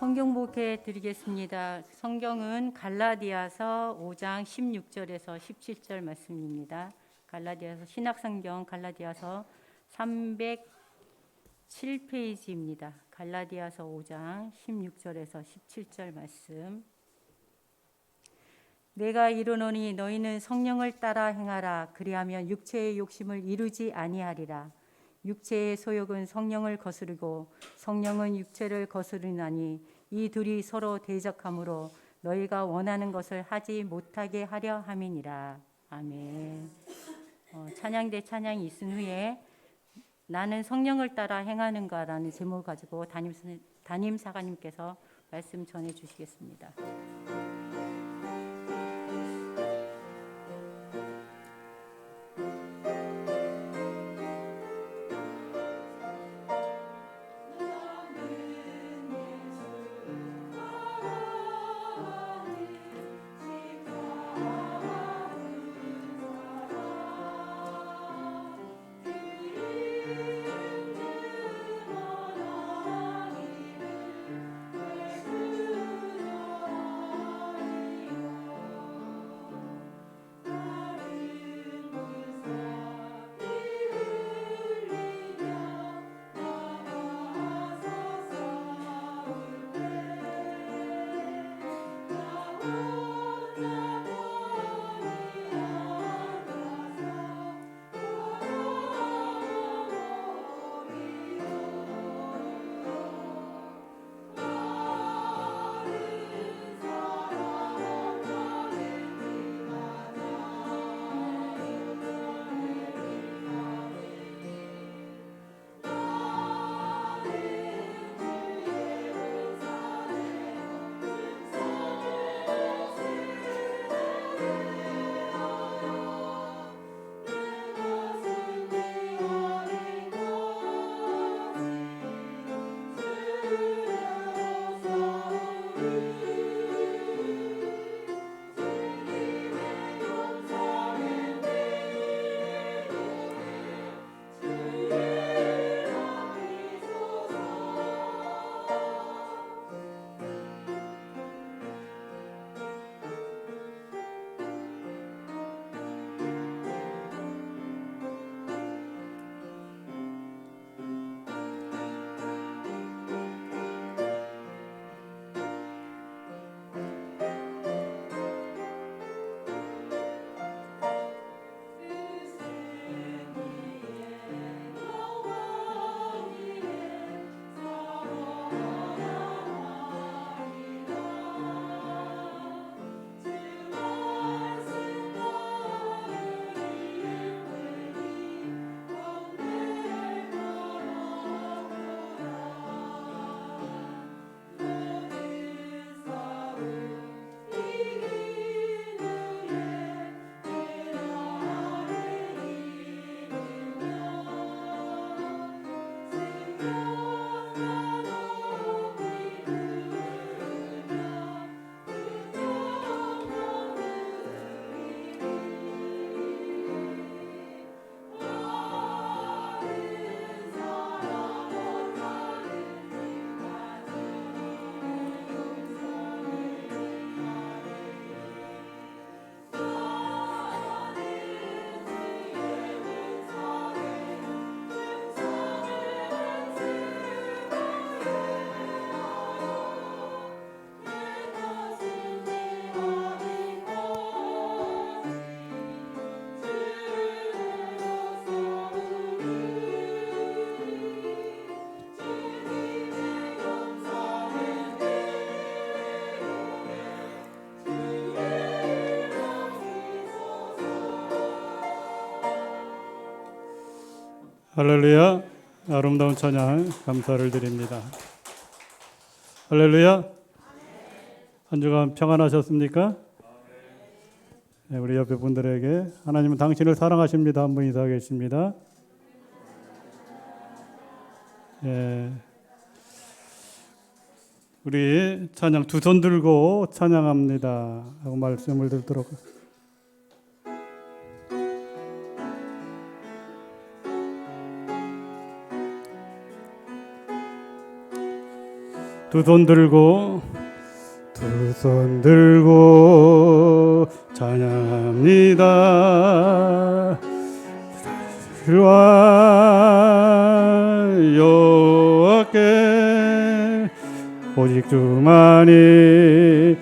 성경 복해 드리겠습니다. 성경은 갈라디아서 5장 16절에서 17절 말씀입니다. 갈라디아서 신약성경 갈라디아서 307페이지입니다. 갈라디아서 5장 16절에서 17절 말씀. 내가 이르노니 너희는 성령을 따라 행하라. 그리하면 육체의 욕심을 이루지 아니하리라. 육체의 소욕은 성령을 거스르고 성령은 육체를 거스르나니 이 둘이 서로 대적하므로 너희가 원하는 것을 하지 못하게 하려 함이니라. 아멘. 찬양대 찬양이 있은 후에 나는 성령을 따라 행하는가라는 제목을 가지고 담임 사가님께서 말씀 전해 주시겠습니다. 할렐루야. 아름다운 찬양 감사를 드립니다. 할렐루야. 한 주간 평안하셨습니까? 네, 우리 옆에 분들에게 하나님은 당신을 사랑하십니다. 한번 인사하겠습니다. 네, 우리 찬양 두 손 들고 찬양합니다 하고 말씀을 듣도록. 두 손 들고 두 손 들고 찬양합니다. 여호와께 오직 주만이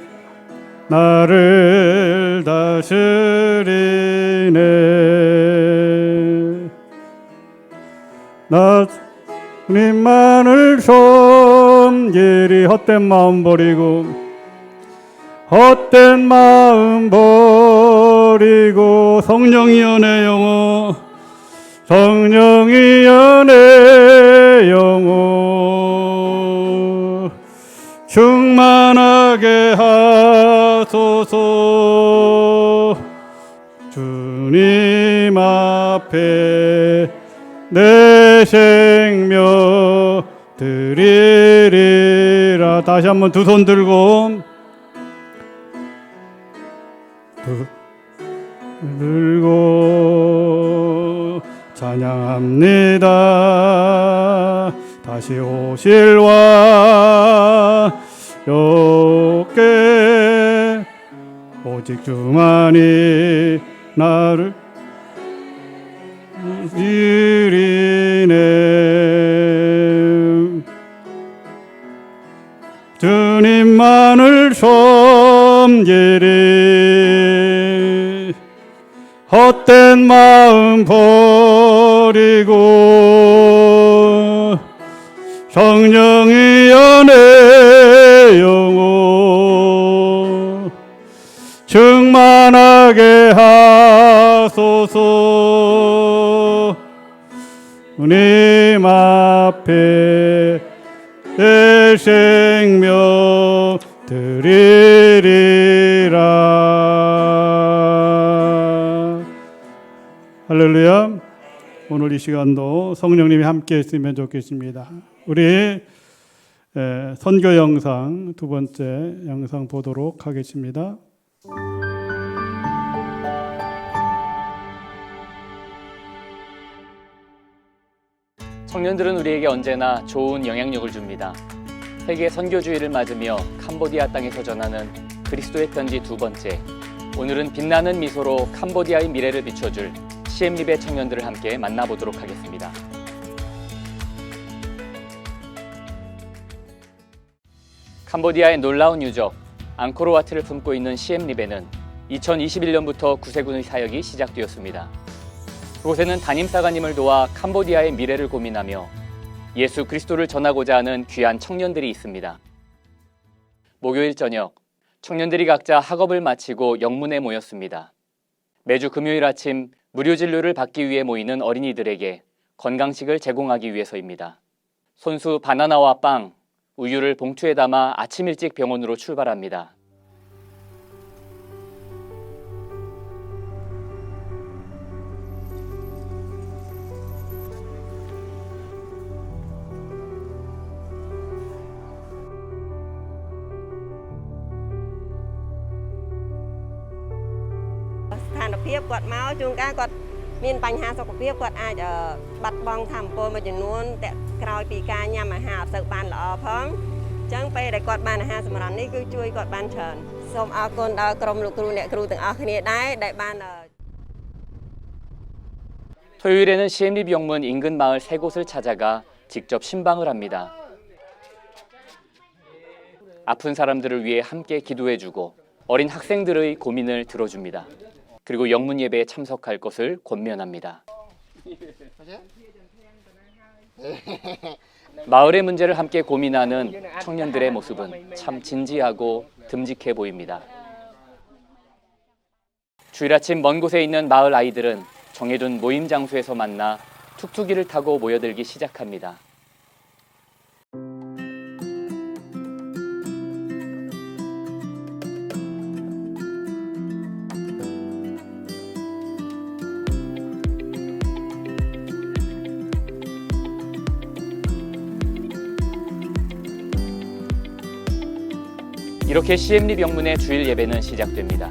나를 다스리네. 나 주님만을 섬기리. 헛된 마음 버리고 헛된 마음 버리고 성령이여 내 영혼 성령이여 내 영혼 충만하게 하소서. 주님 앞에 내 생명 드리리라. 다시 한번 두 손 들고 들고 찬양합니다. 다시 오실 왕 여호와께 오직 주만이 나를 이리네. 주님만을 섬기리. 헛된 마음 버리고 성령이여 내 영혼 충만하게 하소서. 주님 앞에 내 생명 드리리라. 할렐루야. 오늘 이 시간도 성령님이 함께 했으면 좋겠습니다. 우리 선교 영상 두 번째 영상 보도록 하겠습니다. 청년들은 우리에게 언제나 좋은 영향력을 줍니다. 세계 선교주의를 맞으며 캄보디아 땅에서 전하는 그리스도의 편지 두 번째. 오늘은 빛나는 미소로 캄보디아의 미래를 비춰줄 시엠립의 청년들을 함께 만나보도록 하겠습니다. 캄보디아의 놀라운 유적 앙코르와트를 품고 있는 시엠립에는 2021년부터 구세군의 사역이 시작되었습니다. 그곳에는 담임사관님을 도와 캄보디아의 미래를 고민하며 예수 그리스도를 전하고자 하는 귀한 청년들이 있습니다. 목요일 저녁, 청년들이 각자 학업을 마치고 영문에 모였습니다. 매주 금요일 아침 무료 진료를 받기 위해 모이는 어린이들에게 건강식을 제공하기 위해서입니다. 손수 바나나와 빵, 우유를 봉투에 담아 아침 일찍 병원으로 출발합니다.ភាពគាត់មកជួនកាលគាត់មានបញ្ហាសុខភាពគាត់អាចបាត់បង់ធម្មពលមួយចំនួនតែក្រោយពីការញ៉ាំអាហារអត់សូវបានល្អផងអញ្ចឹងពេលដែលគាត់បានអាហារសម្រន់នេះគឺជួយគាត់បានច្រើនសូមអរគុណដល់ក្រុមលោកគ្រូអ្នកគ្រូទាំងអស់គ្នាដែរដែលបាន 토요일에는 시엠립 영문 인근 마을 3곳을 찾아가 직접 신방을 합니다. 아픈 사람들을 위해 함께 기도해주고 어린 학생들의 고민을 들어줍니다. 그리고 영문 예배에 참석할 것을 권면합니다. 마을의 문제를 함께 고민하는 청년들의 모습은 참 진지하고 듬직해 보입니다. 주일 아침 먼 곳에 있는 마을 아이들은 정해둔 모임 장소에서 만나 툭툭이를 타고 모여들기 시작합니다. 이렇게 시엠립 영문의 주일 예배는 시작됩니다.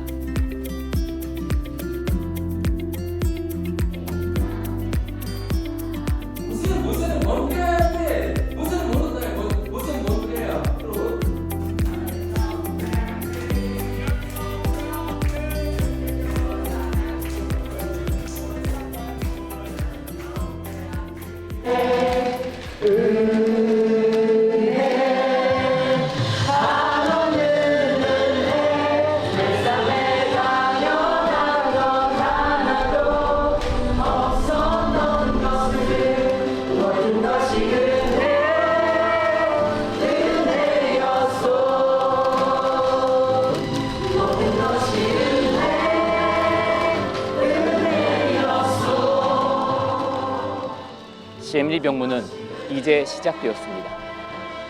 CM리 병무는 이제 시작되었습니다.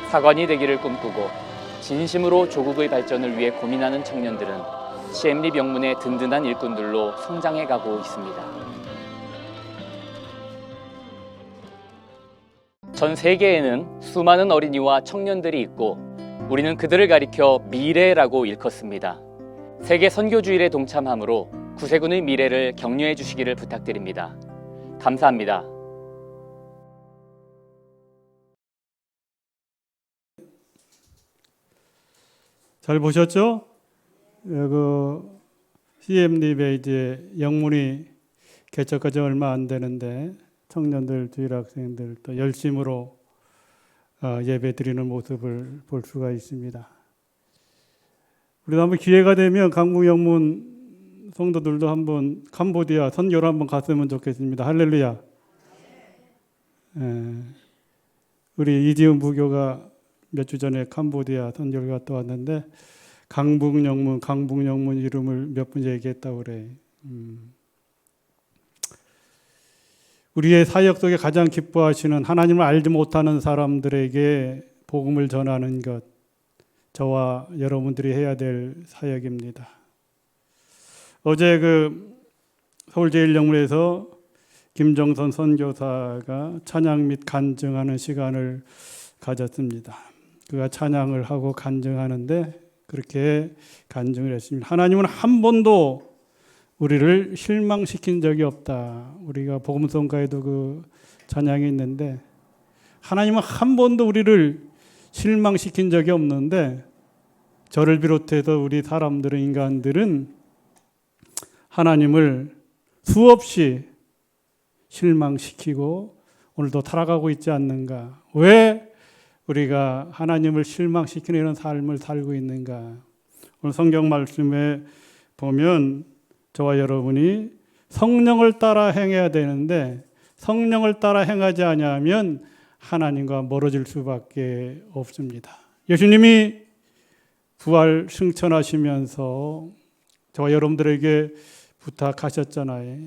사관이 되기를 꿈꾸고 진심으로 조국의 발전을 위해 고민하는 청년들은 CM리 병문의 든든한 일꾼들로 성장해 가고 있습니다. 전 세계에는 수많은 어린이와 청년들이 있고 우리는 그들을 가리켜 미래라고 일컫습니다. 세계 선교주일에 동참함으로 구세군의 미래를 격려해 주시기를 부탁드립니다. 감사합니다. 잘 보셨죠? CM립에 이제 영문이 개척까지 얼마 안 되는데 청년들, 주일학생들 또 열심으로 예배 드리는 모습을 볼 수가 있습니다. 우리도 한번 기회가 되면 강북 영문 성도들도 한번 캄보디아 선교를 한번 갔으면 좋겠습니다. 할렐루야. 우리 이지은 부교가 몇 주 전에 캄보디아 선교를 갔다 왔는데 강북 영문 이름을 몇 번 얘기했다고 그래. 우리의 사역 속에 가장 기뻐하시는 하나님을 알지 못하는 사람들에게 복음을 전하는 것, 저와 여러분들이 해야 될 사역입니다. 어제 서울제일영문에서 김정선 선교사가 찬양 및 간증하는 시간을 가졌습니다. 그가 찬양을 하고 간증하는데 그렇게 간증을 했습니다. 하나님은 한 번도 우리를 실망시킨 적이 없다. 우리가 복음성가에도 그 찬양이 있는데 하나님은 한 번도 우리를 실망시킨 적이 없는데 저를 비롯해서 우리 사람들은, 인간들은 하나님을 수없이 실망시키고 오늘도 살아가고 있지 않는가? 왜 우리가 하나님을 실망시키는 이런 삶을 살고 있는가? 오늘 성경 말씀에 보면 저와 여러분이 성령을 따라 행해야 되는데 성령을 따라 행하지 않으면 하나님과 멀어질 수밖에 없습니다. 예수님이 부활 승천하시면서 저와 여러분들에게 부탁하셨잖아요.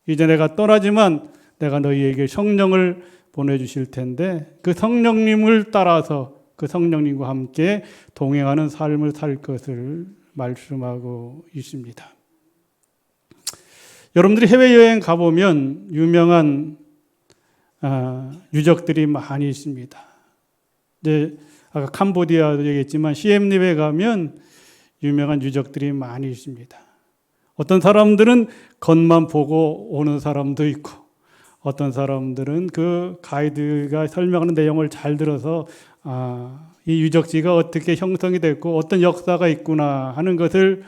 이제 내가 떠나지만 내가 너희에게 성령을 보내주실 텐데 그 성령님을 따라서 그 성령님과 함께 동행하는 삶을 살 것을 말씀하고 있습니다. 여러분들이 해외여행 가보면 유명한 유적들이 많이 있습니다. 이제 아까 캄보디아도 얘기했지만 시엠립에 가면 유명한 유적들이 많이 있습니다. 어떤 사람들은 겉만 보고 오는 사람도 있고 어떤 사람들은 그 가이드가 설명하는 내용을 잘 들어서 이 유적지가 어떻게 형성이 됐고 어떤 역사가 있구나 하는 것을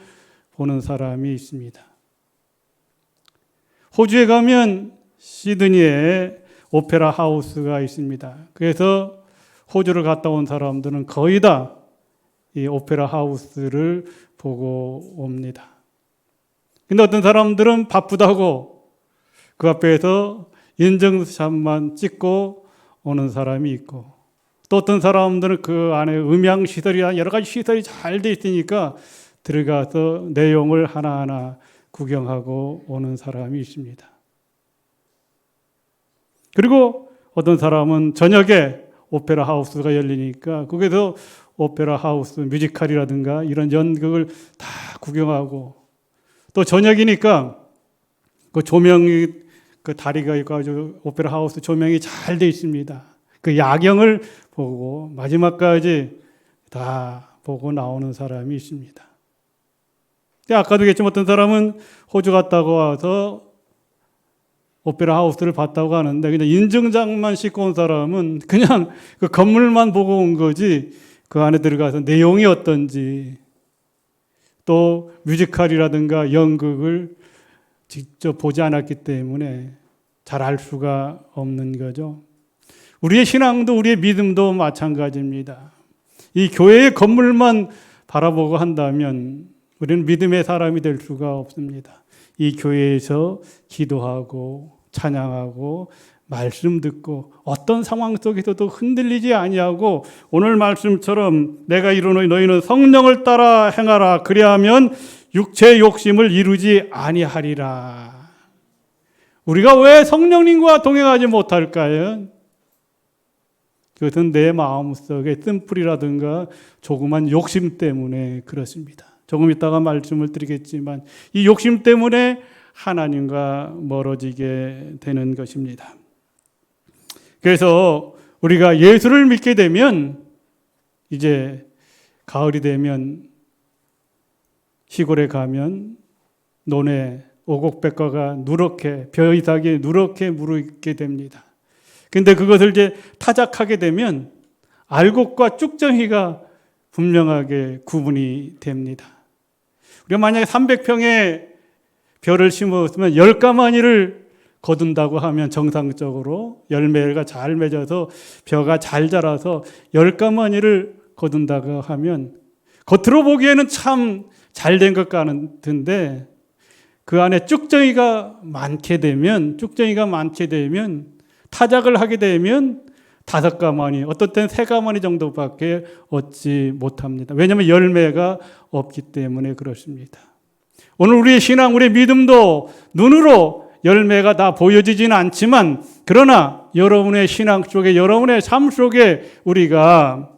보는 사람이 있습니다. 호주에 가면 시드니에 오페라 하우스가 있습니다. 그래서 호주를 갔다 온 사람들은 거의 다 이 오페라 하우스를 보고 옵니다. 근데 어떤 사람들은 바쁘다고 그 앞에서 인증샷만 찍고 오는 사람이 있고 또 어떤 사람들은 그 안에 음향시설이나 여러 가지 시설이 잘 돼 있으니까 들어가서 내용을 하나하나 구경하고 오는 사람이 있습니다. 그리고 어떤 사람은 저녁에 오페라 하우스가 열리니까 거기서 오페라 하우스 뮤지컬이라든가 이런 연극을 다 구경하고 또 저녁이니까 그 조명이 그 다리가 있고 아주 오페라 하우스 조명이 잘 돼 있습니다. 그 야경을 보고 마지막까지 다 보고 나오는 사람이 있습니다. 아까도 얘기했지만 어떤 사람은 호주 갔다고 와서 오페라 하우스를 봤다고 하는데 그냥 인증장만 싣고 온 사람은 그냥 그 건물만 보고 온 거지 그 안에 들어가서 내용이 어떤지 또 뮤지컬이라든가 연극을 직접 보지 않았기 때문에 잘 알 수가 없는 거죠. 우리의 신앙도 우리의 믿음도 마찬가지입니다. 이 교회의 건물만 바라보고 한다면 우리는 믿음의 사람이 될 수가 없습니다. 이 교회에서 기도하고 찬양하고 말씀 듣고 어떤 상황 속에서도 흔들리지 아니하고 오늘 말씀처럼 내가 이르노니 너희는 성령을 따라 행하라 그리하면 육체의 욕심을 이루지 아니하리라. 우리가 왜 성령님과 동행하지 못할까요? 그것은 내 마음속에 쓴뿌리라든가 조그만 욕심 때문에 그렇습니다. 조금 이따가 말씀을 드리겠지만 이 욕심 때문에 하나님과 멀어지게 되는 것입니다. 그래서 우리가 예수를 믿게 되면 이제 가을이 되면 시골에 가면 논에 오곡백과가 누렇게 벼이삭이 누렇게 무르게 됩니다. 근데 그것을 이제 타작하게 되면 알곡과 쭉정이가 분명하게 구분이 됩니다. 우리가 만약에 300평에 벼를 심었으면 10가마니를 거둔다고 하면 정상적으로 열매가 잘 맺어서 벼가 잘 자라서 10가마니를 거둔다고 하면 겉으로 보기에는 참 잘 된 것 같은데 그 안에 쭉정이가 많게 되면 타작을 하게 되면 5가마니, 어떨 땐 3가마니 정도밖에 얻지 못합니다. 왜냐하면 열매가 없기 때문에 그렇습니다. 오늘 우리의 신앙, 우리의 믿음도 눈으로 열매가 다 보여지지는 않지만 그러나 여러분의 신앙 속에, 여러분의 삶 속에 우리가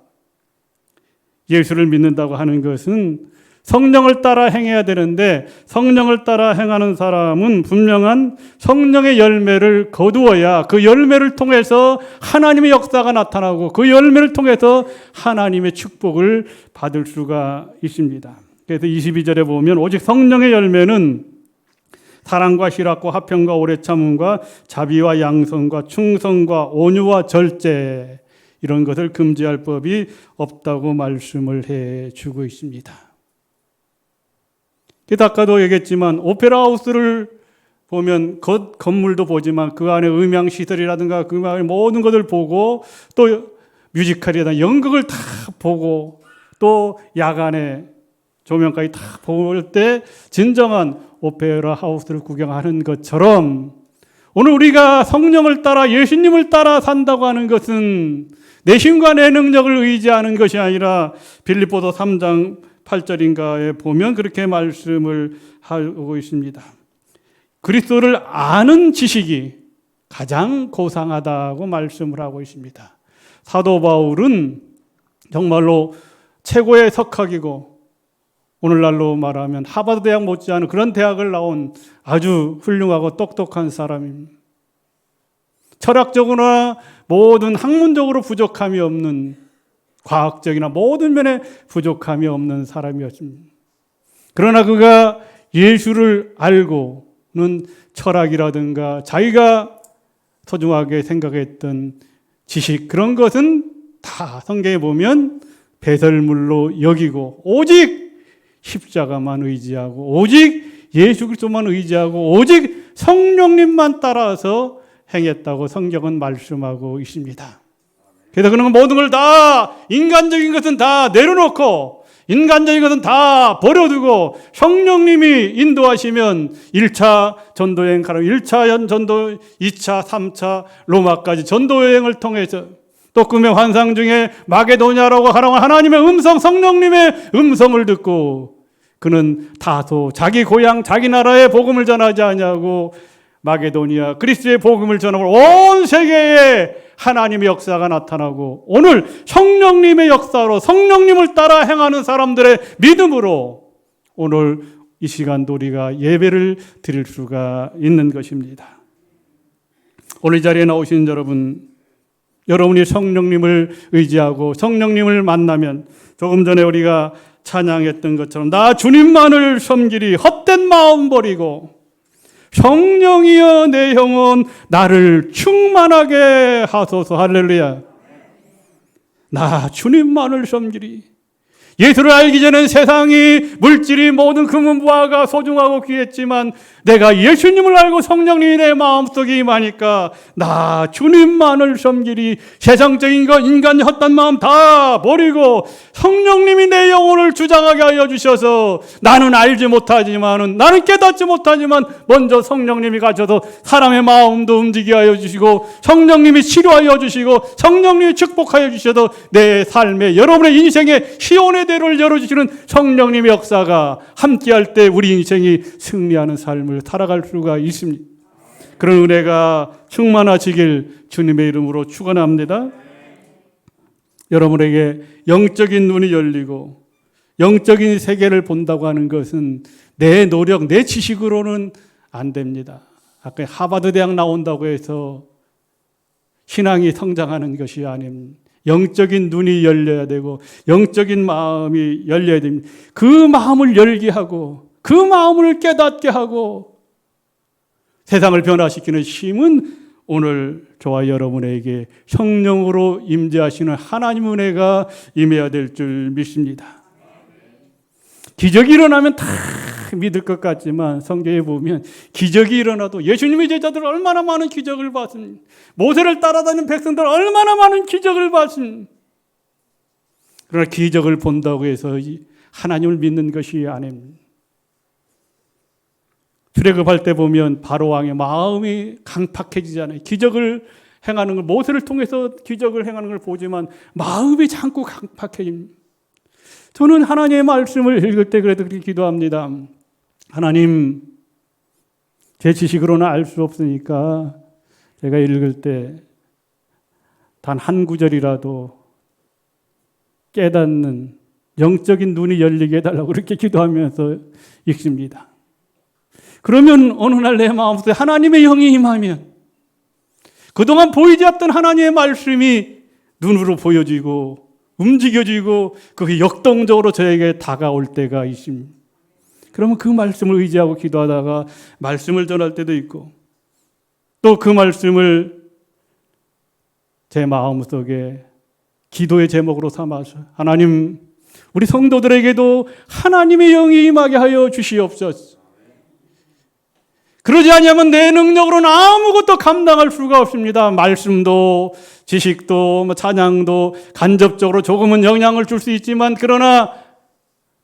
예수를 믿는다고 하는 것은 성령을 따라 행해야 되는데 성령을 따라 행하는 사람은 분명한 성령의 열매를 거두어야 그 열매를 통해서 하나님의 역사가 나타나고 그 열매를 통해서 하나님의 축복을 받을 수가 있습니다. 그래서 22절에 보면 오직 성령의 열매는 사랑과 희락과 화평과 오래 참음과 자비와 양성과 충성과 온유와 절제 이런 것을 금지할 법이 없다고 말씀을 해주고 있습니다. 아까도 얘기했지만 오페라 하우스를 보면 건물도 보지만 그 안에 음향시설이라든가 그 안에 모든 것을 보고 또 뮤지컬이라든가 연극을 다 보고 또 야간에 조명까지 다 볼 때 진정한 오페라 하우스를 구경하는 것처럼 오늘 우리가 성령을 따라 예수님을 따라 산다고 하는 것은 내 힘과 내 능력을 의지하는 것이 아니라 빌립보서 3장 8절인가에 보면 그렇게 말씀을 하고 있습니다. 그리스도를 아는 지식이 가장 고상하다고 말씀을 하고 있습니다. 사도 바울은 정말로 최고의 석학이고 오늘날로 말하면 하버드 대학 못지않은 그런 대학을 나온 아주 훌륭하고 똑똑한 사람입니다. 철학적으로나 모든 학문적으로 부족함이 없는 과학적이나 모든 면에 부족함이 없는 사람이었습니다. 그러나 그가 예수를 알고는 철학이라든가 자기가 소중하게 생각했던 지식 그런 것은 다 성경에 보면 배설물로 여기고 오직 십자가만 의지하고 오직 예수 그리스도만 의지하고 오직 성령님만 따라서 행했다고 성경은 말씀하고 있습니다. 그래서 그런 모든 걸 다 인간적인 것은 다 내려놓고 인간적인 것은 다 버려두고 성령님이 인도하시면 1차 전도여행 가라 1차 전도 2차 3차 로마까지 전도여행을 통해서 또 꿈의 환상 중에 마게도냐라고 하라고 하나님의 음성 성령님의 음성을 듣고 그는 다소 자기 고향 자기 나라의 복음을 전하지 않냐고 마게도니아 그리스도의 복음을 전하고 온 세계에 하나님의 역사가 나타나고 오늘 성령님의 역사로 성령님을 따라 행하는 사람들의 믿음으로 오늘 이 시간도 우리가 예배를 드릴 수가 있는 것입니다. 오늘 이 자리에 나오신 여러분, 여러분이 성령님을 의지하고 성령님을 만나면 조금 전에 우리가 찬양했던 것처럼 나 주님만을 섬기리 헛된 마음 버리고 성령이여 내 영혼 나를 충만하게 하소서. 할렐루야. 나 주님만을 섬기리. 예수를 알기 전엔 세상이 물질이 모든 금은보화가 소중하고 귀했지만 내가 예수님을 알고 성령님이 내 마음속에 임하니까 나 주님만을 섬기리. 세상적인 것, 인간의 헛된 마음 다 버리고 성령님이 내 영혼을 주장하게 하여 주셔서 나는 알지 못하지만, 나는 깨닫지 못하지만 먼저 성령님이 가셔서 사람의 마음도 움직이게 하여 주시고, 성령님이 치료하여 주시고, 성령님이 축복하여 주셔서 내 삶에, 여러분의 인생에 시온의 대로를 열어주시는 성령님의 역사가 함께할 때 우리 인생이 승리하는 삶을 살아갈 수가 있습니다. 그런 은혜가 충만하시길 주님의 이름으로 축원합니다. 여러분에게 영적인 눈이 열리고 영적인 세계를 본다고 하는 것은 내 노력, 내 지식으로는 안 됩니다. 아까 하버드 대학 나온다고 해서 신앙이 성장하는 것이 아닙니다. 영적인 눈이 열려야 되고 영적인 마음이 열려야 됩니다. 그 마음을 열게 하고 그 마음을 깨닫게 하고 세상을 변화시키는 힘은 오늘 저와 여러분에게 성령으로 임재하시는 하나님 은혜가 임해야 될 줄 믿습니다. 기적이 일어나면 다 믿을 것 같지만 성경에 보면 기적이 일어나도 예수님의 제자들 얼마나 많은 기적을 봤습니다. 모세를 따라다니는 백성들 얼마나 많은 기적을 봤습니다. 그러나 기적을 본다고 해서 하나님을 믿는 것이 아닙니다. 출애굽할 때 보면 바로 왕의 마음이 강팍해지잖아요. 기적을 행하는 걸, 모세를 통해서 기적을 행하는 걸 보지만 마음이 자꾸 강팍해집니다. 저는 하나님의 말씀을 읽을 때 그래도 그렇게 기도합니다. 하나님, 제 지식으로는 알 수 없으니까 제가 읽을 때 단 한 구절이라도 깨닫는 영적인 눈이 열리게 해달라고 그렇게 기도하면서 읽습니다. 그러면 어느 날 내 마음속에 하나님의 영이 임하면 그동안 보이지 않던 하나님의 말씀이 눈으로 보여지고 움직여지고 그게 역동적으로 저에게 다가올 때가 있습니다. 그러면 그 말씀을 의지하고 기도하다가 말씀을 전할 때도 있고 또 그 말씀을 제 마음속에 기도의 제목으로 삼아서 하나님, 우리 성도들에게도 하나님의 영이 임하게 하여 주시옵소서. 그러지 않으면 내 능력으로는 아무것도 감당할 수가 없습니다. 말씀도 지식도 찬양도 간접적으로 조금은 영향을 줄 수 있지만 그러나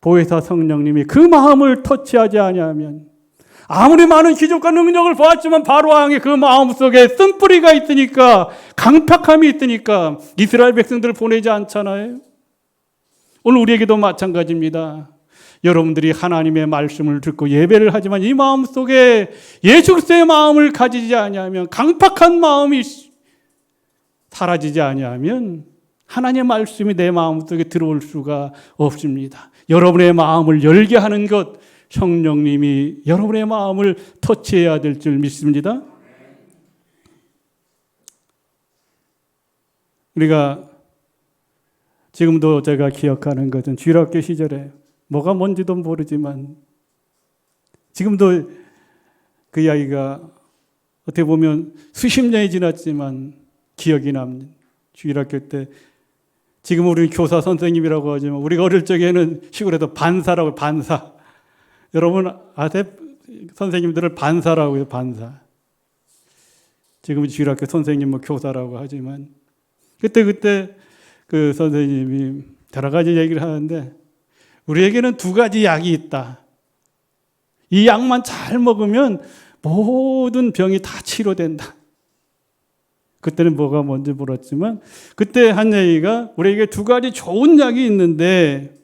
보혜사 성령님이 그 마음을 터치하지 아니하면 아무리 많은 기적과 능력을 보았지만 바로 왕의 그 마음속에 쓴뿌리가 있으니까 강팍함이 있으니까 이스라엘 백성들을 보내지 않잖아요. 오늘 우리에게도 마찬가지입니다. 여러분들이 하나님의 말씀을 듣고 예배를 하지만 이 마음속에 예수 그리스도의 마음을 가지지 아니하면 강팍한 마음이 사라지지 아니하면 하나님의 말씀이 내 마음속에 들어올 수가 없습니다. 여러분의 마음을 열게 하는 것 성령님이 여러분의 마음을 터치해야 될 줄 믿습니다. 우리가 지금도 제가 기억하는 것은 주일학교 시절에 뭐가 뭔지도 모르지만 지금도 그 이야기가 어떻게 보면 수십 년이 지났지만 기억이 납니다. 주일학교 때 지금 우리는 교사 선생님이라고 하지만 우리가 어릴 적에는 시골에도 반사라고, 반사. 여러분 아세요? 선생님들을 반사라고 해요. 반사. 지금은 주일학교 선생님 뭐 교사라고 하지만 그때 그 선생님이 여러 가지 얘기를 하는데 우리에게는 두 가지 약이 있다. 이 약만 잘 먹으면 모든 병이 다 치료된다. 그때는 뭐가 뭔지 몰랐지만 그때 한 얘기가 우리에게 두 가지 좋은 약이 있는데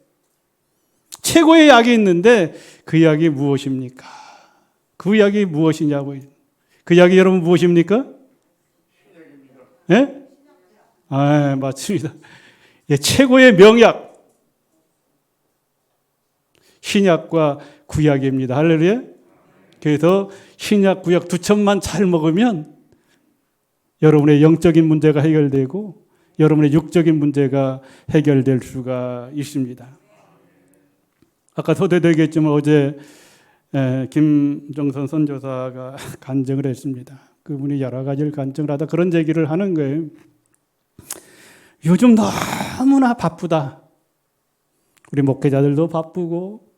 최고의 약이 있는데 그 약이 무엇입니까? 그 약이 무엇이냐고요. 그 약이 여러분 무엇입니까? 예? 아, 맞습니다. 예, 최고의 명약. 신약과 구약입니다. 할렐루야. 그래서 신약, 구약 두 첩만 잘 먹으면 여러분의 영적인 문제가 해결되고 여러분의 육적인 문제가 해결될 수가 있습니다. 아까 소개도 얘기했지만 어제 김정선 선교사가 간증을 했습니다. 그분이 여러 가지를 간증을 하다 그런 얘기를 하는 거예요. 요즘 너무나 바쁘다. 우리 목회자들도 바쁘고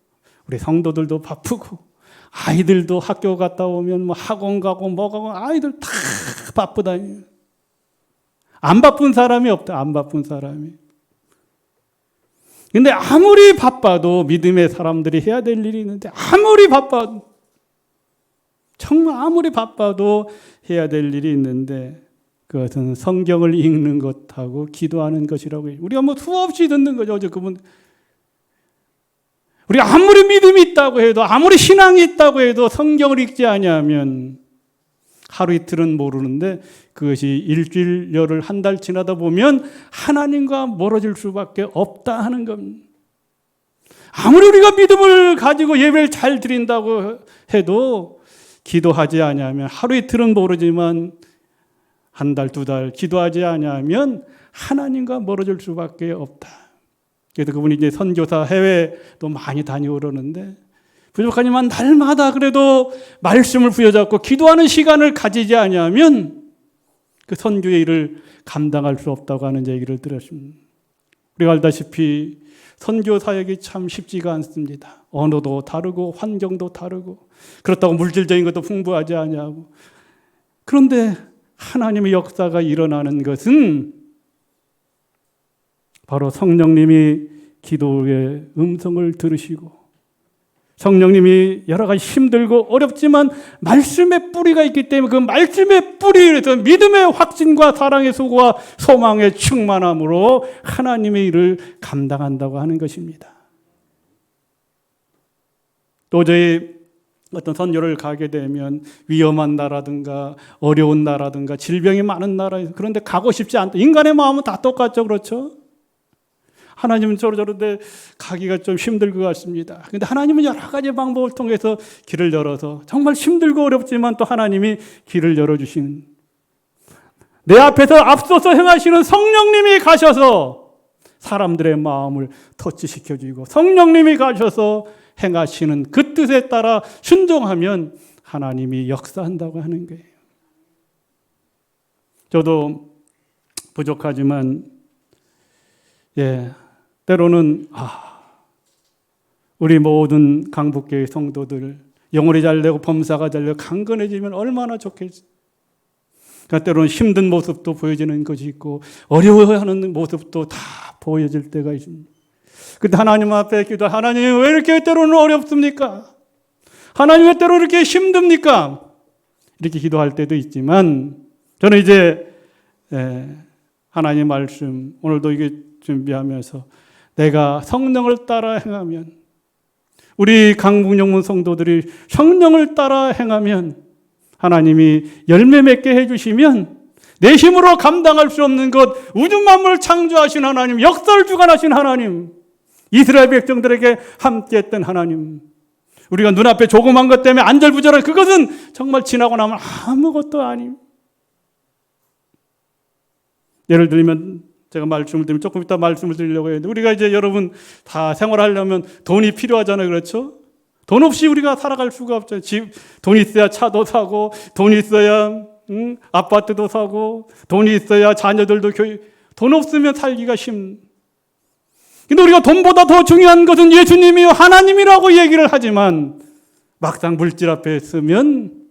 우리 성도들도 바쁘고 아이들도 학교 갔다 오면 뭐 학원 가고 뭐 가고 아이들 다 바쁘다. 안 바쁜 사람이 없다. 안 바쁜 사람이. 근데 아무리 바빠도 믿음의 사람들이 해야 될 일이 있는데 아무리 바빠도 정말 아무리 바빠도 해야 될 일이 있는데 그것은 성경을 읽는 것하고 기도하는 것이라고 해요. 우리가 뭐 수없이 듣는 거죠. 어제 그분 우리가 아무리 믿음이 있다고 해도 아무리 신앙이 있다고 해도 성경을 읽지 아니하면 하루 이틀은 모르는데 그것이 일주일, 열흘, 한 달 지나다 보면 하나님과 멀어질 수밖에 없다 하는 겁니다. 아무리 우리가 믿음을 가지고 예배를 잘 드린다고 해도 기도하지 아니하면 하루 이틀은 모르지만 한 달, 두 달 기도하지 아니하면 하나님과 멀어질 수밖에 없다. 그래서 그분이 이제 선교사 해외도 많이 다니고 그러는데 부족하지만 날마다 그래도 말씀을 부여잡고 기도하는 시간을 가지지 아니하면 그 선교의 일을 감당할 수 없다고 하는 얘기를 들었습니다. 우리가 알다시피 선교 사역이 참 쉽지가 않습니다. 언어도 다르고 환경도 다르고 그렇다고 물질적인 것도 풍부하지 아니하고 그런데 하나님의 역사가 일어나는 것은 바로 성령님이 기도의 음성을 들으시고 성령님이 여러 가지 힘들고 어렵지만 말씀의 뿌리가 있기 때문에 그 말씀의 뿌리에서 믿음의 확신과 사랑의 수고와 소망의 충만함으로 하나님의 일을 감당한다고 하는 것입니다. 도저히 어떤 선교를 가게 되면 위험한 나라든가 어려운 나라든가 질병이 많은 나라에서 그런데 가고 싶지 않다. 인간의 마음은 다 똑같죠. 그렇죠? 하나님은 저런데 가기가 좀 힘들 것 같습니다. 그런데 하나님은 여러 가지 방법을 통해서 길을 열어서 정말 힘들고 어렵지만 또 하나님이 길을 열어주시는 내 앞에서 앞서서 행하시는 성령님이 가셔서 사람들의 마음을 터치시켜주고 성령님이 가셔서 행하시는 그 뜻에 따라 순종하면 하나님이 역사한다고 하는 거예요. 저도 부족하지만 때로는 우리 모든 강북교회 성도들 영혼이 잘되고 범사가 잘되고 강건해지면 얼마나 좋겠지. 그러니까 때로는 힘든 모습도 보여지는 것이 있고 어려워하는 모습도 다 보여질 때가 있습니다. 그때 하나님 앞에 기도 하나님 왜 이렇게 때로는 어렵습니까? 하나님 왜 때로 이렇게 힘듭니까? 이렇게 기도할 때도 있지만 저는 이제 하나님 말씀 오늘도 이게 준비하면서 내가 성령을 따라 행하면 우리 강북영문 성도들이 성령을 따라 행하면 하나님이 열매 맺게 해주시면 내 힘으로 감당할 수 없는 것 우주 만물을 창조하신 하나님 역사를 주관하신 하나님 이스라엘 백성들에게 함께했던 하나님 우리가 눈앞에 조그만 것 때문에 안절부절한 그것은 정말 지나고 나면 아무것도 아님. 예를 들면 제가 말씀을 드리면 조금 이따 말씀을 드리려고 했는데 우리가 이제 여러분 다 생활하려면 돈이 필요하잖아요. 그렇죠? 돈 없이 우리가 살아갈 수가 없죠. 돈 있어야 차도 사고 돈 있어야 아파트도 사고 돈이 있어야 자녀들도 교육 돈 없으면 살기가 힘. 근데 우리가 돈보다 더 중요한 것은 예수님이요 하나님이라고 얘기를 하지만 막상 물질 앞에 서면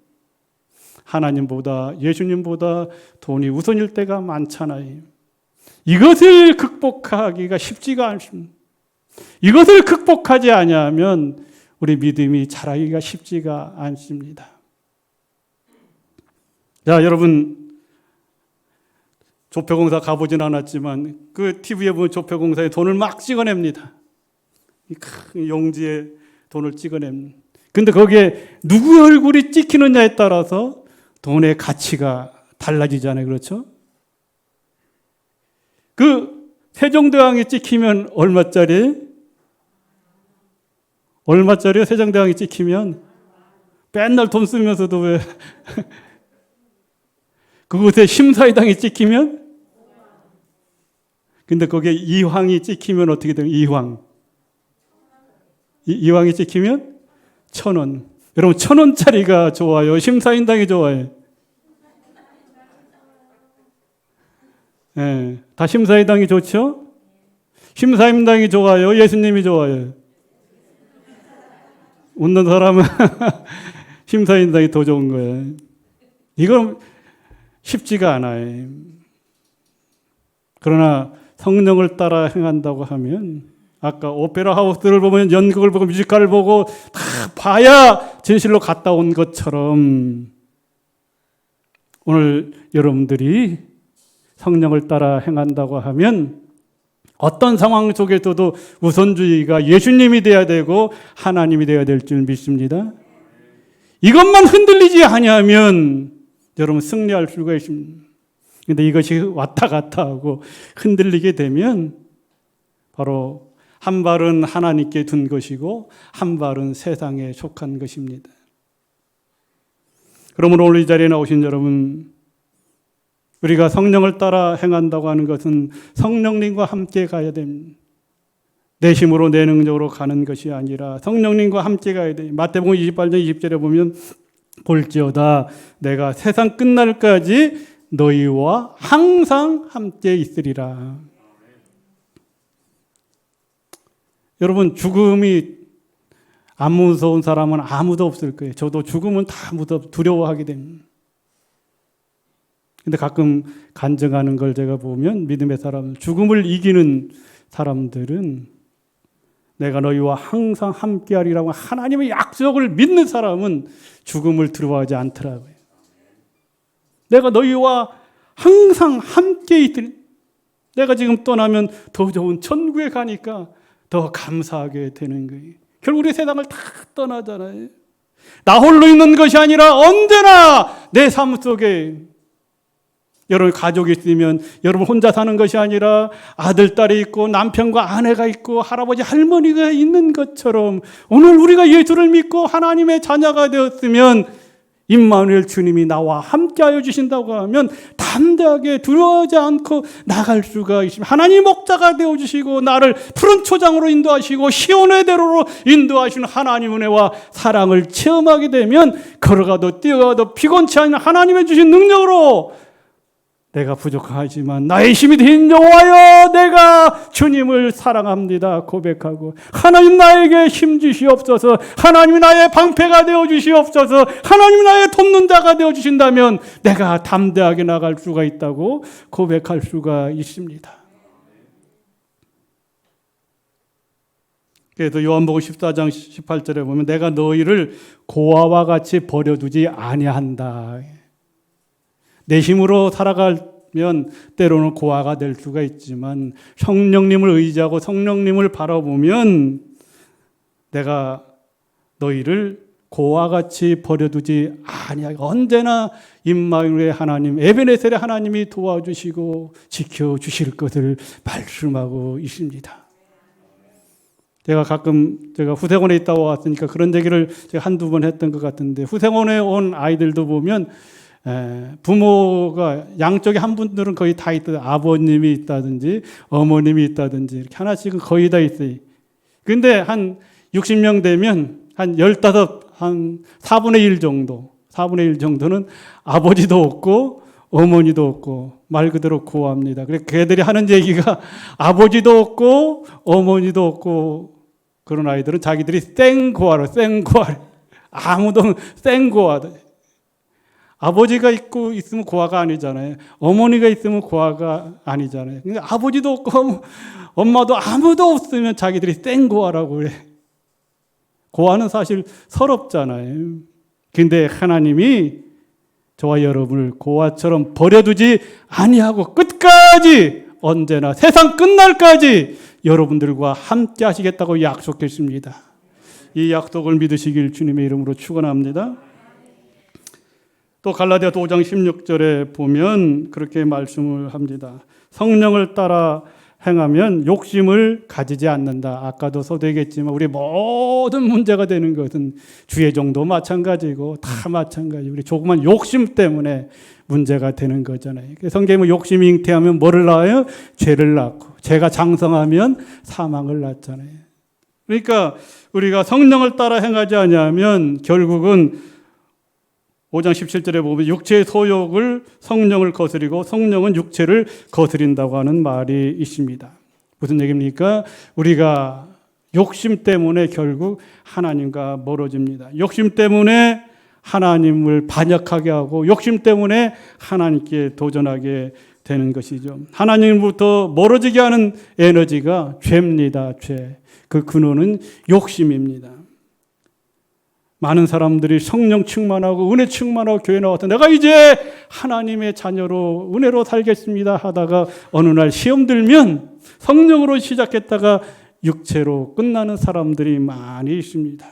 하나님보다 예수님보다 돈이 우선일 때가 많잖아요. 이것을 극복하기가 쉽지가 않습니다. 이것을 극복하지 아니하면 우리 믿음이 자라기가 쉽지가 않습니다. 자, 여러분 조폐공사 가보진 않았지만 그 TV에 보면 조폐공사에 돈을 막 찍어냅니다. 이 큰 용지에 돈을 찍어냅니다. 근데 거기에 누구의 얼굴이 찍히느냐에 따라서 돈의 가치가 달라지잖아요. 그렇죠? 그 세종대왕이 찍히면 얼마짜리? 얼마짜리요? 세종대왕이 찍히면 맨날 돈 쓰면서도 왜 그곳에 심사위당이 찍히면 근데 거기에 이황이 찍히면 어떻게 돼요? 이황이 찍히면 1,000원. 여러분 1,000원짜리가 좋아요? 심사위당이 좋아요? 다 심사위당이 좋죠? 심사위당이 좋아요? 예수님이 좋아요? 웃는 사람은 심사인상이 더 좋은 거예요. 이건 쉽지가 않아요. 그러나 성령을 따라 행한다고 하면 아까 오페라 하우스를 보면 연극을 보고 뮤지컬을 보고 다 봐야 진실로 갔다 온 것처럼 오늘 여러분들이 성령을 따라 행한다고 하면 어떤 상황 속에서도 우선주의가 예수님이 되어야 되고 하나님이 되어야 될 줄 믿습니다. 이것만 흔들리지 아니하면 여러분 승리할 수가 있습니다. 그런데 이것이 왔다 갔다 하고 흔들리게 되면 바로 한 발은 하나님께 둔 것이고 한 발은 세상에 속한 것입니다. 그러므로 오늘 이 자리에 나오신 여러분, 우리가 성령을 따라 행한다고 하는 것은 성령님과 함께 가야 됩니다. 내 힘으로 내 능력으로 가는 것이 아니라 성령님과 함께 가야 돼요. 마태복음 28장 20절에 보면 볼지어다 내가 세상 끝날까지 너희와 항상 함께 있으리라. 여러분 죽음이 안 무서운 사람은 아무도 없을 거예요. 저도 죽음은 다 두려워하게 됩니다. 근데 가끔 간증하는 걸 제가 보면 믿음의 사람, 죽음을 이기는 사람들은 내가 너희와 항상 함께하리라고 하나님의 약속을 믿는 사람은 죽음을 두려워하지 않더라고요. 내가 너희와 항상 함께 있으리. 내가 지금 떠나면 더 좋은 천국에 가니까 더 감사하게 되는 거예요. 결국 우리 세상을 다 떠나잖아요. 나 홀로 있는 것이 아니라 언제나 내 삶 속에 여러분 가족이 있으면 여러분 혼자 사는 것이 아니라 아들, 딸이 있고 남편과 아내가 있고 할아버지, 할머니가 있는 것처럼 오늘 우리가 예수를 믿고 하나님의 자녀가 되었으면 임마누엘 주님이 나와 함께하여 주신다고 하면 담대하게 두려워하지 않고 나갈 수가 있습니다. 하나님 목자가 되어주시고 나를 푸른 초장으로 인도하시고 시온의 대로로 인도하시는 하나님 은혜와 사랑을 체험하게 되면 걸어가도 뛰어가도 피곤치 않은 하나님의 주신 능력으로 내가 부족하지만 나의 힘이 된 여호와여 내가 주님을 사랑합니다 고백하고 하나님 나에게 힘 주시옵소서, 하나님이 나의 방패가 되어 주시옵소서, 하나님이 나의 돕는 자가 되어 주신다면 내가 담대하게 나갈 수가 있다고 고백할 수가 있습니다. 그래서 요한복음 14장 18절에 보면 내가 너희를 고아와 같이 버려두지 아니한다. 내 힘으로 살아가면 때로는 고아가 될 수가 있지만 성령님을 의지하고 성령님을 바라보면 내가 너희를 고아같이 버려두지 아니하고 언제나 임마누엘의 하나님, 에베네셀의 하나님이 도와주시고 지켜주실 것을 말씀하고 있습니다. 제가 후생원에 있다 왔으니까 그런 얘기를 제가 한두 번 했던 것 같은데 후생원에 온 아이들도 보면 부모가 양쪽에 한 분들은 거의 다 있다. 아버님이 있다든지 어머님이 있다든지 이렇게 하나씩은 거의 다 있어요. 근데 한 60명 되면 한 15, 한 4분의 1 정도는 아버지도 없고 어머니도 없고 말 그대로 고아입니다. 그래서 걔들이 하는 얘기가 아버지도 없고 어머니도 없고 그런 아이들은 자기들이 생고아로 아무도 생고아다. 아버지가 있으면 고아가 아니잖아요. 어머니가 있으면 고아가 아니잖아요. 근데 아버지도 없고 엄마도 아무도 없으면 자기들이 생고아라고 그래. 고아는 사실 서럽잖아요. 근데 하나님이 저와 여러분을 고아처럼 버려두지 아니하고 끝까지 언제나 세상 끝날까지 여러분들과 함께 하시겠다고 약속했습니다. 이 약속을 믿으시길 주님의 이름으로 축원합니다. 또 갈라디아서 5장 16절에 보면 그렇게 말씀을 합니다. 성령을 따라 행하면 욕심을 가지지 않는다. 아까도 소개했지만 우리 모든 문제가 되는 것은 주의 정도 마찬가지고 다 마찬가지. 우리 조그만 욕심 때문에 문제가 되는 거잖아요. 성경에 욕심이 잉태하면 뭐를 낳아요? 죄를 낳고 죄가 장성하면 사망을 낳잖아요. 그러니까 우리가 성령을 따라 행하지 않으면 결국은 5장 17절에 보면 육체의 소욕을 성령을 거스리고 성령은 육체를 거스린다고 하는 말이 있습니다. 무슨 얘기입니까? 우리가 욕심 때문에 결국 하나님과 멀어집니다. 욕심 때문에 하나님을 반역하게 하고 욕심 때문에 하나님께 도전하게 되는 것이죠. 하나님부터 멀어지게 하는 에너지가 죄입니다. 죄. 그 근원은 욕심입니다. 많은 사람들이 성령 충만하고 은혜 충만하고 교회 나와서 내가 이제 하나님의 자녀로 은혜로 살겠습니다 하다가 어느 날 시험 들면 성령으로 시작했다가 육체로 끝나는 사람들이 많이 있습니다.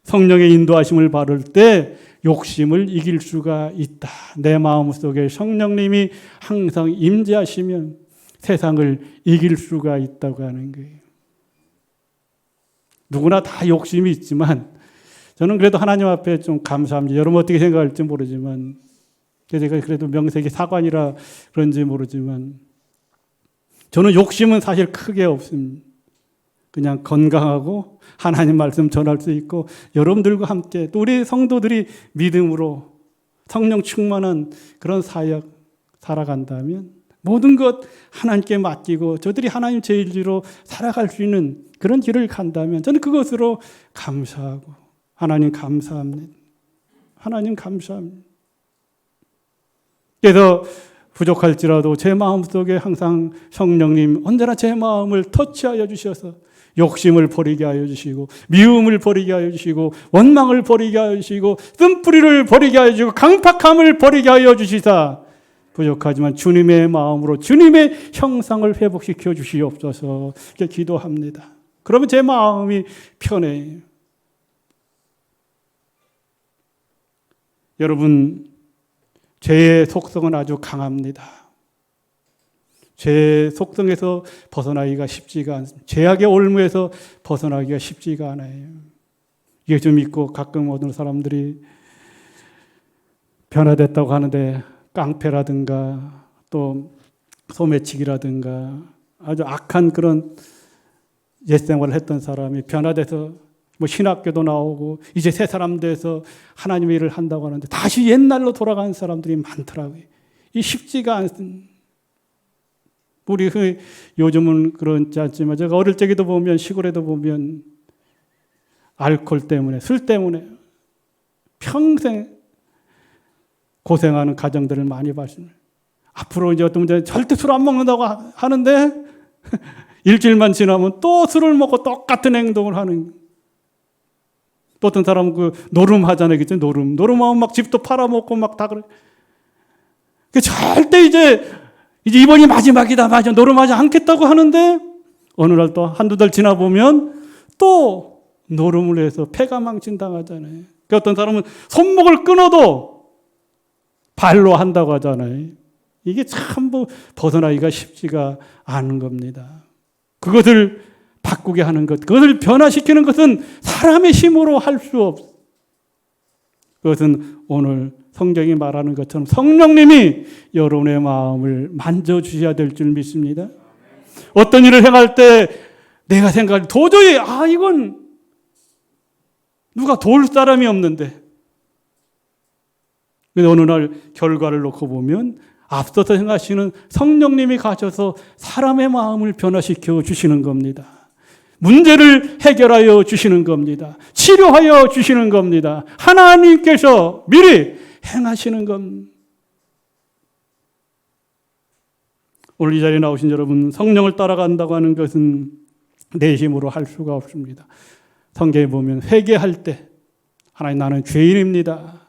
성령의 인도하심을 받을 때 욕심을 이길 수가 있다. 내 마음속에 성령님이 항상 임재하시면 세상을 이길 수가 있다고 하는 거예요. 누구나 다 욕심이 있지만 저는 그래도 하나님 앞에 좀 감사합니다. 여러분 어떻게 생각할지 모르지만 제가 그래도 명색이 사관이라 그런지 모르지만 저는 욕심은 사실 크게 없습니다. 그냥 건강하고 하나님 말씀 전할 수 있고 여러분들과 함께 또 우리 성도들이 믿음으로 성령 충만한 그런 사역 살아간다면 모든 것 하나님께 맡기고 저들이 하나님 제일지로 살아갈 수 있는 그런 길을 간다면 저는 그것으로 감사하고 하나님 감사합니다. 하나님 감사합니다. 그래서 부족할지라도 제 마음속에 항상 성령님 언제나 제 마음을 터치하여 주셔서 욕심을 버리게 하여 주시고 미움을 버리게 하여 주시고 원망을 버리게 하여 주시고 쓴뿌리를 버리게 하여 주시고 강팍함을 버리게 하여 주시사 부족하지만 주님의 마음으로 주님의 형상을 회복시켜 주시옵소서 이렇게 기도합니다. 그러면 제 마음이 편해요. 여러분 죄의 속성은 아주 강합니다. 죄의 속성에서 벗어나기가 쉽지가 않습니다. 죄악의 올무에서 벗어나기가 쉽지가 않아요. 예수 믿고 가끔 어떤 사람들이 변화됐다고 하는데 깡패라든가 또 소매치기라든가 아주 악한 그런 옛생활을 했던 사람이 변화돼서 뭐 신학교도 나오고 이제 새 사람 돼서 하나님의 일을 한다고 하는데 다시 옛날로 돌아가는 사람들이 많더라고요. 이 쉽지가 않습니다. 우리 요즘은 그렇지 않지만 제가 어릴 적에도 보면 시골에도 보면 알코올 때문에 술 때문에 평생 고생하는 가정들을 많이 봤습니다. 앞으로 이제 어떤 분들은 절대 술 안 먹는다고 하는데 일주일만 지나면 또 술을 먹고 똑같은 행동을 하는. 또 어떤 사람은 그 노름 하잖아요. 그죠? 노름하면 막 집도 팔아먹고 막 다 그래. 절대 이제 이번이 마지막이다. 맞아. 노름하지 않겠다고 하는데 어느 날 또 한두 달 지나보면 또 노름을 해서 폐가망신 당하잖아요. 어떤 사람은 손목을 끊어도 발로 한다고 하잖아요. 이게 참 벗어나기가 쉽지가 않은 겁니다. 그것을 바꾸게 하는 것, 그것을 변화시키는 것은 사람의 힘으로 할 수 없어. 그것은 오늘 성경이 말하는 것처럼 성령님이 여러분의 마음을 만져주셔야 될 줄 믿습니다. 어떤 일을 행할 때 내가 생각할 때 도저히 이건 누가 도울 사람이 없는데 어느 날 결과를 놓고 보면 앞서서 행하시는 성령님이 가셔서 사람의 마음을 변화시켜 주시는 겁니다. 문제를 해결하여 주시는 겁니다. 치료하여 주시는 겁니다. 하나님께서 미리 행하시는 겁니다. 오늘 이 자리에 나오신 여러분, 성령을 따라간다고 하는 것은 내 힘으로 할 수가 없습니다. 성경에 보면 회개할 때 하나님 나는 죄인입니다.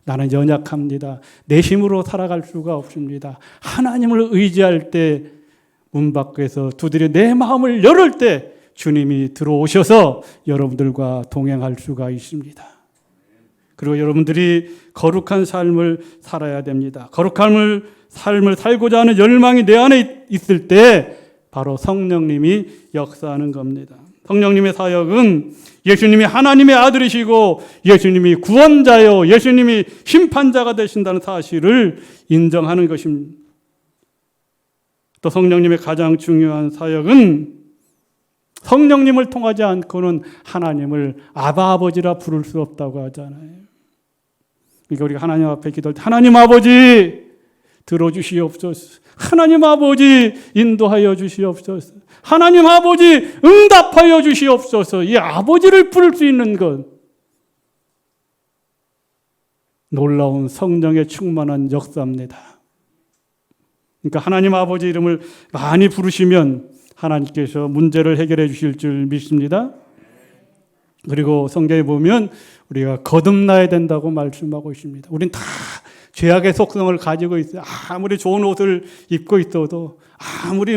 나는 연약합니다. 내 힘으로 살아갈 수가 없습니다. 하나님을 의지할 때 문 밖에서 두드려 내 마음을 열을 때 주님이 들어오셔서 여러분들과 동행할 수가 있습니다. 그리고 여러분들이 거룩한 삶을 살아야 됩니다. 거룩한 삶을 살고자 하는 열망이 내 안에 있을 때 바로 성령님이 역사하는 겁니다. 성령님의 사역은 예수님이 하나님의 아들이시고 예수님이 구원자요 예수님이 심판자가 되신다는 사실을 인정하는 것입니다. 또 성령님의 가장 중요한 사역은 성령님을 통하지 않고는 하나님을 아바 아버지라 부를 수 없다고 하잖아요. 그러니까 우리가 하나님 앞에 기도할 때 하나님 아버지 들어주시옵소서. 하나님 아버지 인도하여 주시옵소서. 하나님 아버지 응답하여 주시옵소서. 이 아버지를 부를 수 있는 것, 놀라운 성령의 충만한 역사입니다. 그러니까 하나님 아버지 이름을 많이 부르시면 하나님께서 문제를 해결해 주실 줄 믿습니다. 그리고 성경에 보면 우리가 거듭나야 된다고 말씀하고 있습니다. 우린 다 죄악의 속성을 가지고 있어요. 아무리 좋은 옷을 입고 있어도, 아무리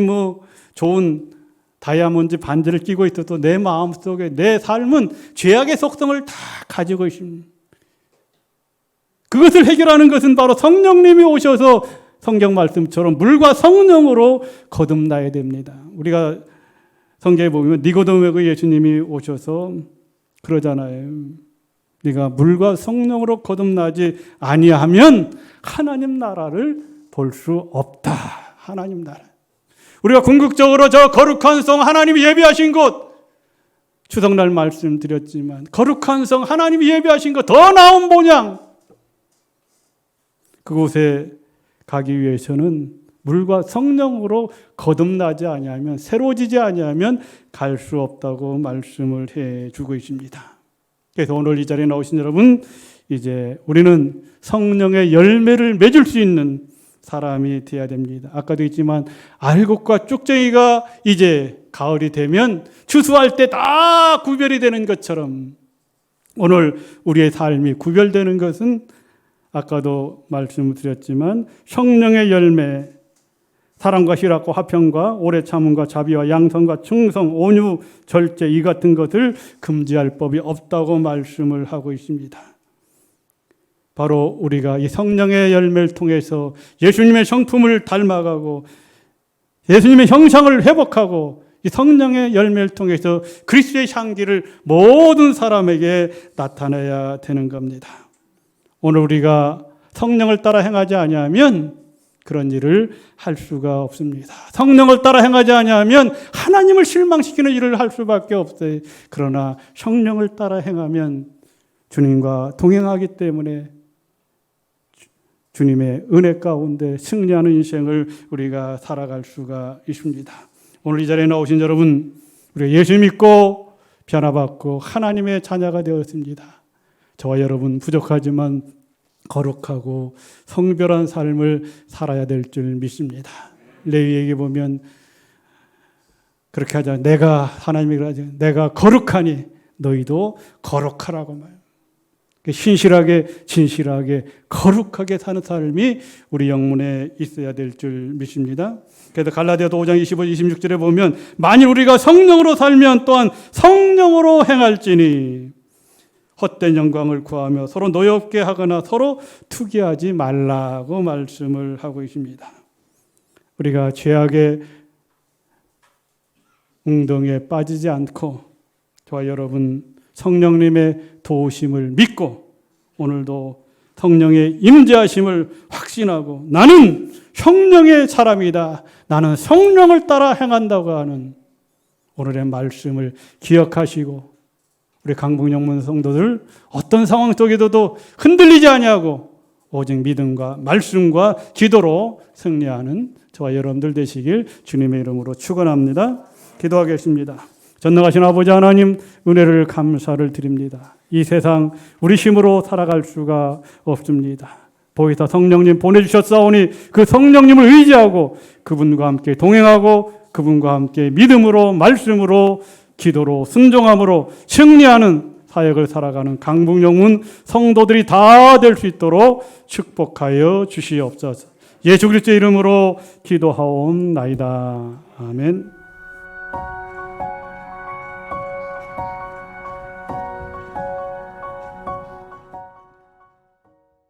좋은 다이아몬드 반지를 끼고 있어도 내 마음속에, 내 삶은 죄악의 속성을 다 가지고 있습니다. 그것을 해결하는 것은 바로 성령님이 오셔서 성경 말씀처럼 물과 성령으로 거듭나야 됩니다. 우리가 성경에 보면 니고데모에게 예수님이 오셔서 그러잖아요. 네가 물과 성령으로 거듭나지 아니하면 하나님 나라를 볼 수 없다. 하나님 나라. 우리가 궁극적으로 저 거룩한 성, 하나님이 예비하신 곳, 추석날 말씀드렸지만 거룩한 성, 하나님이 예비하신 곳, 더 나은 본향, 그곳에 가기 위해서는 물과 성령으로 거듭나지 아니하면, 새로지지 아니하면 갈 수 없다고 말씀을 해주고 있습니다. 그래서 오늘 이 자리에 나오신 여러분, 이제 우리는 성령의 열매를 맺을 수 있는 사람이 되어야 됩니다. 아까도 있지만 알곡과 쭉쟁이가 이제 가을이 되면 추수할 때 다 구별이 되는 것처럼 오늘 우리의 삶이 구별되는 것은 아까도 말씀을 드렸지만 성령의 열매, 사랑과 희락과 화평과 오래 참음과 자비와 양선과 충성, 온유, 절제, 이 같은 것을 금지할 법이 없다고 말씀을 하고 있습니다. 바로 우리가 이 성령의 열매를 통해서 예수님의 성품을 닮아가고 예수님의 형상을 회복하고 이 성령의 열매를 통해서 그리스도의 향기를 모든 사람에게 나타내야 되는 겁니다. 오늘 우리가 성령을 따라 행하지 아니하면 그런 일을 할 수가 없습니다. 성령을 따라 행하지 아니하면 하나님을 실망시키는 일을 할 수밖에 없어요. 그러나 성령을 따라 행하면 주님과 동행하기 때문에 주님의 은혜 가운데 승리하는 인생을 우리가 살아갈 수가 있습니다. 오늘 이 자리에 나오신 여러분, 우리가 예수 믿고 변화받고 하나님의 자녀가 되었습니다. 저와 여러분 부족하지만 거룩하고 성별한 삶을 살아야 될 줄 믿습니다. 레위기에 보면 그렇게 하자. 내가 하나님이 그러지. 내가 거룩하니 너희도 거룩하라고 말. 신실하게 진실하게 거룩하게 사는 삶이 우리 영혼에 있어야 될 줄 믿습니다. 그래서 갈라디아서 5장 25, 26절에 보면 만일 우리가 성령으로 살면 또한 성령으로 행할지니 헛된 영광을 구하며 서로 노엽게 하거나 서로 투기하지 말라고 말씀을 하고 있습니다. 우리가 죄악의 웅덩이에 빠지지 않고 저와 여러분 성령님의 도우심을 믿고 오늘도 성령의 임재하심을 확신하고 나는 성령의 사람이다. 나는 성령을 따라 행한다고 하는 오늘의 말씀을 기억하시고 우리 강북영문 성도들 어떤 상황 속에서도 흔들리지 아니하고 오직 믿음과 말씀과 기도로 승리하는 저와 여러분들 되시길 주님의 이름으로 축원합니다. 기도하겠습니다. 전능하신 아버지 하나님, 은혜를 감사를 드립니다. 이 세상 우리 힘으로 살아갈 수가 없습니다. 보이사 성령님 보내주셨사오니 그 성령님을 의지하고 그분과 함께 동행하고 그분과 함께 믿음으로 말씀으로 기도로 순종함으로 승리하는 사역을 살아가는 강북영문 성도들이 다 될 수 있도록 축복하여 주시옵소서. 예수 그리스도의 이름으로 기도하옵나이다. 아멘.